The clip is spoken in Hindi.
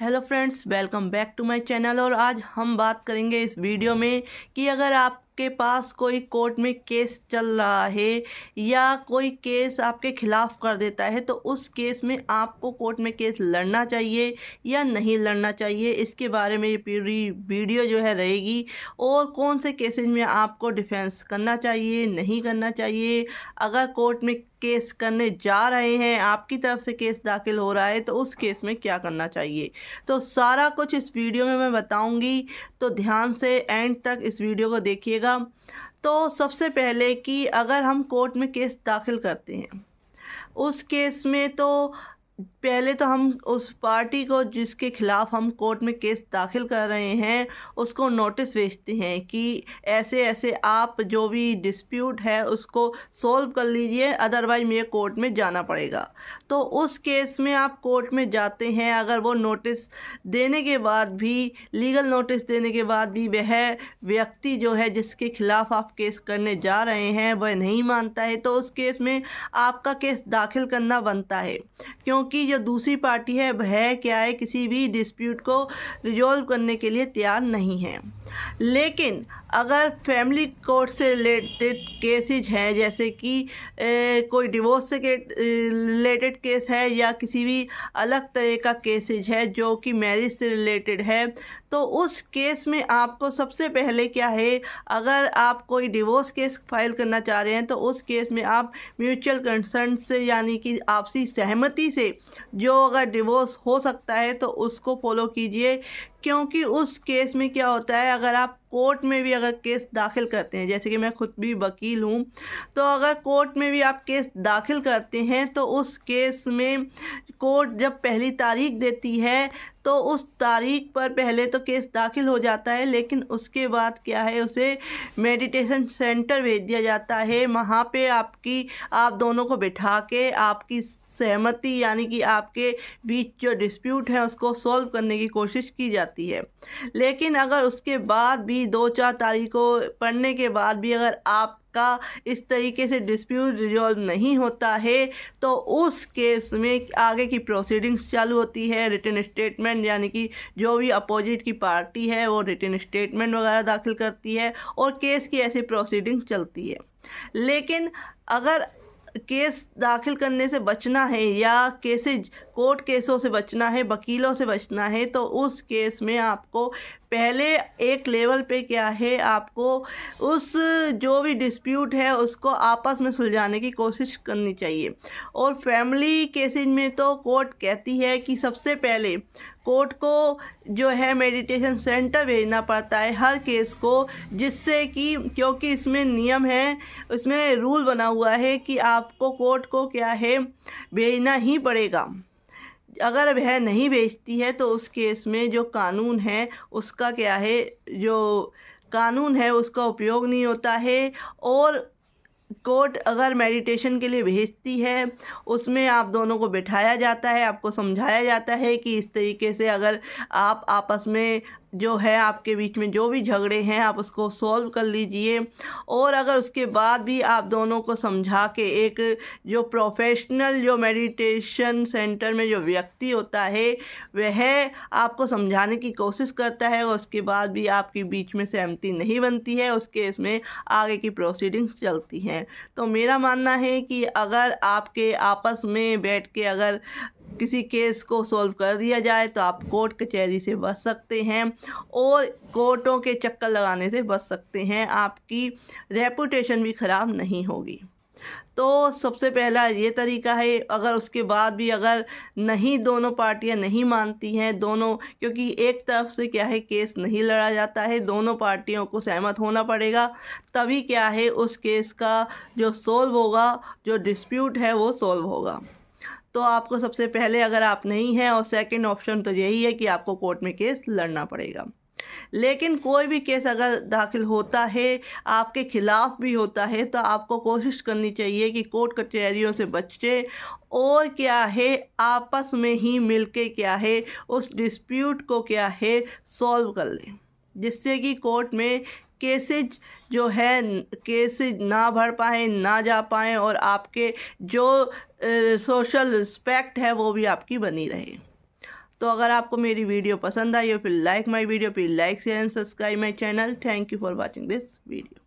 Hello friends, welcome back to my channel. और आज हम बात करेंगे इस वीडियो में कि अगर आपके पास कोई कोर्ट में केस चल रहा है या कोई केस आपके खिलाफ कर देता है तो उस केस में आपको कोर्ट में केस लड़ना चाहिए या नहीं लड़ना चाहिए, इसके बारे में ये पूरी वीडियो जो है रहेगी। और कौन से केसेस में आपको डिफेंस करना चाहिए, नहीं करना चाहिए, अगर कोर्ट में केस करने जा रहे हैं, आपकी तरफ से केस दाखिल हो रहा है तो उस केस में क्या करना चाहिए, तो सारा कुछ इस वीडियो में मैं बताऊंगी। तो ध्यान से एंड तक इस वीडियो को देखिएगा। तो सबसे पहले कि अगर हम कोर्ट में केस दाखिल करते हैं, उस केस में तो पहले तो हम उस पार्टी को जिसके खिलाफ हम कोर्ट में केस दाखिल कर रहे हैं उसको नोटिस भेजते हैं कि ऐसे ऐसे आप जो भी डिस्प्यूट है उसको सॉल्व कर लीजिए, अदरवाइज मुझे कोर्ट में जाना पड़ेगा। तो उस केस में आप कोर्ट में जाते हैं। अगर वो नोटिस देने के बाद भी, लीगल नोटिस देने के बाद भी वह व्यक्ति जो है जिसके खिलाफ आप केस करने जा रहे हैं वह नहीं मानता है तो उस केस में आपका केस दाखिल करना बनता है, क्योंकि जो दूसरी पार्टी है वह क्या है, किसी भी डिस्प्यूट को रिजॉल्व करने के लिए तैयार नहीं है। लेकिन अगर फैमिली कोर्ट से रिलेटेड केसेज हैं, जैसे कि कोई डिवोर्स से रिलेटेड केस है या किसी भी अलग तरह का केसेज है जो कि मैरिज से रिलेटेड है, तो उस केस में आपको सबसे पहले क्या है, अगर आप कोई डिवोर्स केस फाइल करना चाह रहे हैं तो उस केस में आप म्यूचुअल कंसेंट से, यानी कि आपसी सहमति से जो अगर डिवोर्स हो सकता है तो उसको फॉलो कीजिए। क्योंकि उस केस में क्या होता है, अगर आप कोर्ट में भी अगर केस दाखिल करते हैं, जैसे कि मैं खुद भी वकील हूँ, तो अगर कोर्ट में भी आप केस दाखिल करते हैं तो उस केस में कोर्ट जब पहली तारीख देती है तो उस तारीख पर पहले तो केस दाखिल हो जाता है, लेकिन उसके बाद क्या है, उसे मेडिटेशन सेंटर भेज दिया जाता है। वहाँ पे आप दोनों को बिठा के आपकी सहमति, यानी कि आपके बीच जो डिस्प्यूट है उसको सॉल्व करने की कोशिश की जाती है। लेकिन अगर उसके बाद भी 2-4 तारीखों पढ़ने के बाद भी अगर आपका इस तरीके से डिस्प्यूट रिजॉल्व नहीं होता है तो उस केस में आगे की प्रोसीडिंग्स चालू होती है। रिटन स्टेटमेंट, यानी कि जो भी अपोजिट की पार्टी है वो रिटन स्टेटमेंट वगैरह दाखिल करती है और केस की ऐसी प्रोसीडिंग्स चलती है। लेकिन अगर केस दाखिल करने से बचना है या केसेज कोर्ट केसों से बचना है, वकीलों से बचना है, तो उस केस में आपको पहले एक लेवल पे क्या है, आपको उस जो भी डिस्प्यूट है उसको आपस में सुलझाने की कोशिश करनी चाहिए। और फैमिली केसेज में तो कोर्ट कहती है कि सबसे पहले कोर्ट को जो है मेडिटेशन सेंटर भेजना पड़ता है हर केस को, जिससे कि, क्योंकि इसमें नियम है, इसमें रूल बना हुआ है कि आपको कोर्ट को क्या है, भेजना ही पड़ेगा। अगर वह नहीं भेजती है तो उस केस में जो कानून है उसका क्या है, जो कानून है उसका उपयोग नहीं होता है। और कोर्ट अगर मेडिटेशन के लिए भेजती है उसमें आप दोनों को बिठाया जाता है, आपको समझाया जाता है कि इस तरीके से अगर आप आपस में जो है आपके बीच में जो भी झगड़े हैं आप उसको सॉल्व कर लीजिए। और अगर उसके बाद भी आप दोनों को समझा के, एक जो प्रोफेशनल जो मेडिटेशन सेंटर में जो व्यक्ति होता है वह आपको समझाने की कोशिश करता है और उसके बाद भी आपके बीच में सहमति नहीं बनती है, उस केस में आगे की प्रोसीडिंग्स चलती हैं। तो मेरा मानना है कि अगर आपके आपस में बैठ के अगर किसी केस को सॉल्व कर दिया जाए तो आप कोर्ट कचहरी से बच सकते हैं और कोर्टों के चक्कर लगाने से बच सकते हैं, आपकी रेपुटेशन भी ख़राब नहीं होगी। तो सबसे पहला ये तरीका है। अगर उसके बाद भी अगर नहीं, दोनों पार्टियां नहीं मानती हैं, दोनों, क्योंकि एक तरफ से क्या है केस नहीं लड़ा जाता है, दोनों पार्टियों को सहमत होना पड़ेगा, तभी क्या है उस केस का जो सॉल्व होगा, जो डिस्प्यूट है वो सॉल्व होगा। तो आपको सबसे पहले, अगर आप नहीं हैं, और सेकंड ऑप्शन तो यही है कि आपको कोर्ट में केस लड़ना पड़ेगा। लेकिन कोई भी केस अगर दाखिल होता है, आपके खिलाफ भी होता है, तो आपको कोशिश करनी चाहिए कि कोर्ट कचहरियों से बचे और क्या है आपस में ही मिलके क्या है उस डिस्प्यूट को क्या है सॉल्व कर लें, जिससे कि कोर्ट में केसेज जो है केसेज ना बढ़ पाए, ना जा पाएँ और आपके जो सोशल रिस्पेक्ट है वो भी आपकी बनी रहे। तो अगर आपको मेरी वीडियो पसंद आई हो फिर लाइक माई वीडियो, फिर like share and subscribe my channel. Thank you for watching this video.